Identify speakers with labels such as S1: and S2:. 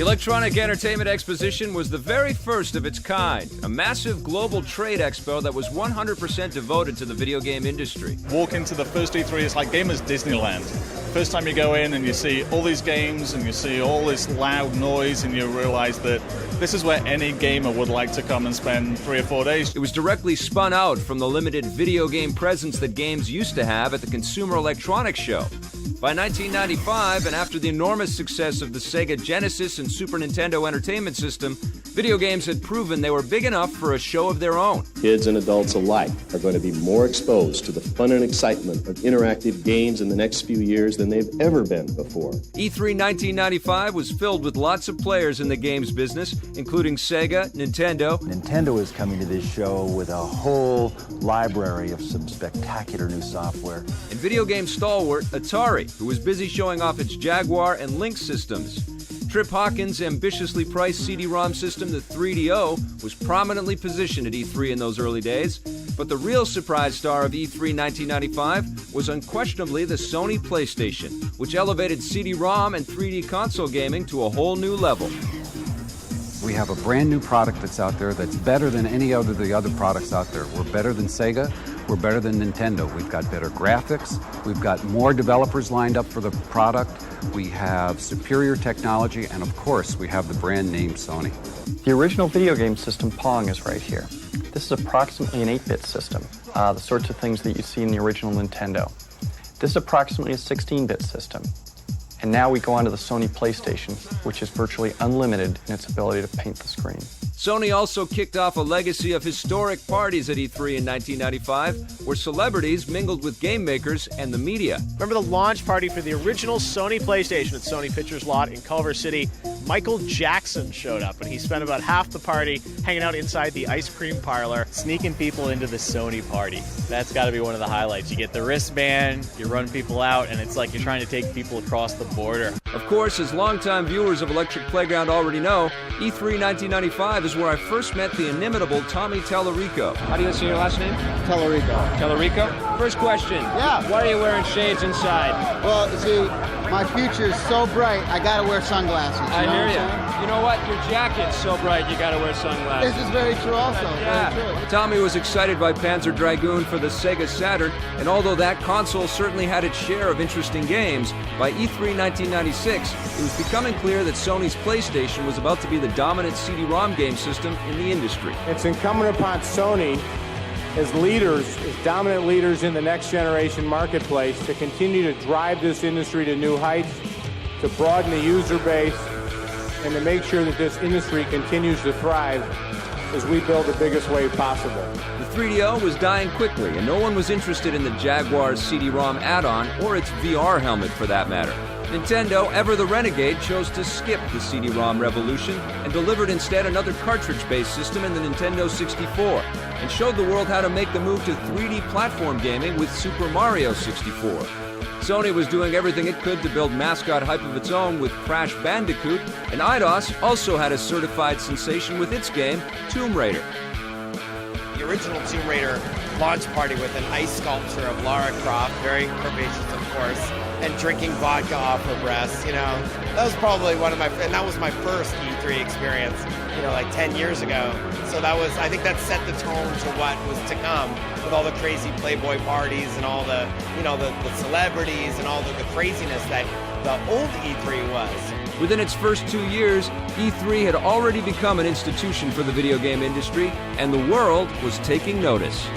S1: Electronic Entertainment Exposition was the very first of its kind, a massive global trade expo that was 100% devoted to the video game industry.
S2: Walk into the first E3, it's like gamers Disneyland. First time you go in and you see all these games and you see all this loud noise and you realize that this is where any gamer would like to come and spend 3 or 4 days.
S1: It was directly spun out from the limited video game presence that games used to have at the Consumer Electronics Show. By 1995, and after the enormous success of the Sega Genesis and Super Nintendo Entertainment System, video games had proven they were big enough for a show of their own.
S3: Kids and adults alike are going to be more exposed to the fun and excitement of interactive games in the next few years than they've ever been before.
S1: E3 1995 was filled with lots of players in the games business, including Sega, Nintendo.
S4: Nintendo is coming to this show with a whole library of some spectacular new software.
S1: And video game stalwart Atari, who was busy showing off its Jaguar and Lynx systems. Trip Hawkins' ambitiously priced CD-ROM system, the 3DO, was prominently positioned at E3 in those early days. But the real surprise star of E3 1995 was unquestionably the Sony PlayStation, which elevated CD-ROM and 3D console gaming to a whole new level.
S5: We have a brand new product that's out there that's better than any of the other products out there. We're better than Sega. We're better than Nintendo. We've got better graphics. We've got more developers lined up for the product. We have superior technology. And of course, we have the brand name Sony.
S6: The original video game system, Pong, is right here. This is approximately an 8-bit system, the sorts of things that you see in the original Nintendo. This is approximately a 16-bit system. And now we go on to the Sony PlayStation, which is virtually unlimited in its ability to paint the screen.
S1: Sony also kicked off a legacy of historic parties at E3 in 1995, where celebrities mingled with game makers and the media.
S7: Remember the launch party for the original Sony PlayStation at Sony Pictures Lot in Culver City? Michael Jackson showed up, and he spent about half the party hanging out inside the ice cream parlor.
S8: Sneaking people into the Sony party. That's got to be one of the highlights. You get the wristband, you run people out, and it's like you're trying to take people across the border.
S1: Of course, as longtime viewers of Electric Playground already know, E3 1995 is where I first met the inimitable Tommy Tallarico. How do you say your last name?
S9: Tallarico.
S1: Tallarico? First question.
S9: Yeah.
S1: Why are you wearing shades inside?
S9: Well, you see, my future is so bright, I gotta wear sunglasses.
S1: I hear you. You know what? Your jacket's so bright, you gotta wear sunglasses.
S9: This is very true also.
S1: Yeah.
S9: Very true.
S1: Tommy was excited by Panzer Dragoon for the Sega Saturn, and although that console certainly had its share of interesting games, by E3 1996, it was becoming clear that Sony's PlayStation was about to be the dominant CD-ROM game system in the industry.
S10: It's incumbent upon Sony as leaders, as dominant leaders in the next generation marketplace, to continue to drive this industry to new heights, to broaden the user base, and to make sure that this industry continues to thrive as we build the biggest wave possible.
S1: The 3DO was dying quickly, and no one was interested in the Jaguar's CD-ROM add-on or its VR helmet for that matter. Nintendo, ever the renegade, chose to skip the CD-ROM revolution and delivered instead another cartridge-based system in the Nintendo 64, and showed the world how to make the move to 3D platform gaming with Super Mario 64. Sony was doing everything it could to build mascot hype of its own with Crash Bandicoot, and Eidos also had a certified sensation with its game, Tomb Raider.
S11: The original Tomb Raider launch party with an ice sculpture of Lara Croft, very curvaceous of course, and drinking vodka off her breasts, you know. That was probably and that was my first E3 experience, you know, like 10 years ago. So that was, I think that set the tone to what was to come with all the crazy Playboy parties and all the, you know, the celebrities and all the craziness that the old E3 was.
S1: Within its first 2 years, E3 had already become an institution for the video game industry, and the world was taking notice.